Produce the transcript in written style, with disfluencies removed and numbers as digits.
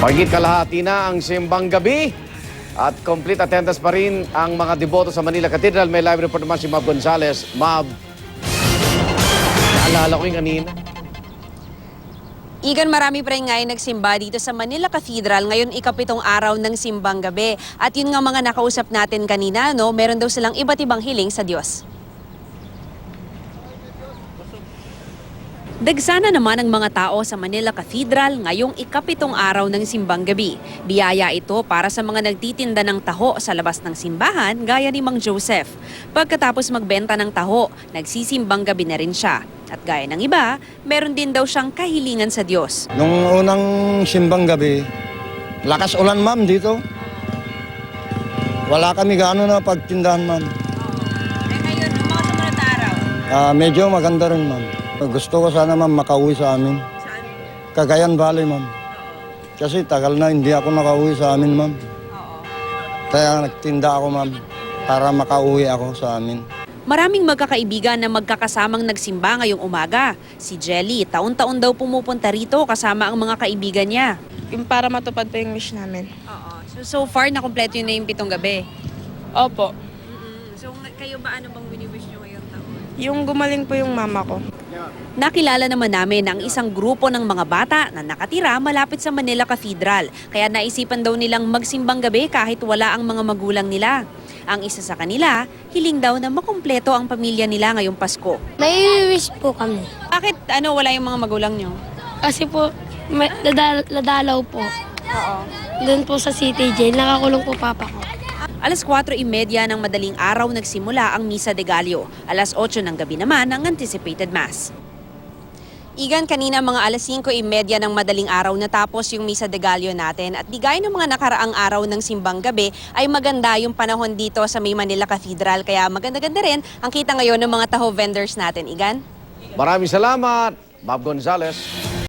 Mahigit kalahati na ang simbang gabi at complete attendance pa rin ang mga deboto sa Manila Cathedral. May live report naman si Mab Gonzales. Mab, naalala ko yung kanina. Igan, marami pa rin ngayon nagsimba dito sa Manila Cathedral. Ngayon, ikapitong araw ng simbang gabi. At yun nga mga nakausap natin kanina, no? Meron daw silang iba't ibang hiling sa Diyos. Dagsana naman ang mga tao sa Manila Cathedral ngayong ikapitong araw ng simbang gabi. Biyaya ito para sa mga nagtitinda ng taho sa labas ng simbahan gaya ni Mang Joseph. Pagkatapos magbenta ng taho, nagsisimbang gabi na rin siya. At gaya ng iba, meron din daw siyang kahilingan sa Diyos. Nung unang simbang gabi, lakas ulan ma'am dito. Wala kami gaano na pagtindahan ma'am. Ngayon, mga sumunod na araw? Medyo maganda rin ma'am. Gusto ko sana ma'am makauwi sa amin. Saan? Cagayan Valley ma'am. Kasi tagal na hindi ako nakauwi sa amin ma'am. Kaya nagtinda ako ma'am para makauwi ako sa amin. Maraming magkakaibigan na magkakasamang nagsimba ngayong umaga. Si Jelly, taon-taon daw pumupunta rito kasama ang mga kaibigan niya. Yung para matupad po yung wish namin. So far, nakumpleto yun na yung pitong gabi. Opo. So kayo ba ano bang wini-wish nyo ngayong taon? Yung gumaling po yung mama ko. Nakilala naman namin ang isang grupo ng mga bata na nakatira malapit sa Manila Cathedral. Kaya naisipan daw nilang magsimbang gabi kahit wala ang mga magulang nila. Ang isa sa kanila, hiling daw na makumpleto ang pamilya nila ngayong Pasko. Nai-wish po kami. Bakit wala yung mga magulang nyo? Kasi po, nadalaw po. Oo. Doon po sa City Jail, nakakulong po papa ko. Alas 4:30 ng madaling araw nagsimula ang Misa de Gallo. Alas 8 ng gabi naman ang anticipated Mass. Igan, kanina mga alas 5:30 ng madaling araw natapos yung Misa de Gallo natin. At di gaya ng mga nakaraang araw ng simbang gabi ay maganda yung panahon dito sa may Manila Cathedral. Kaya maganda-ganda rin ang kita ngayon ng mga taho vendors natin. Igan? Maraming salamat, Mab Gonzales.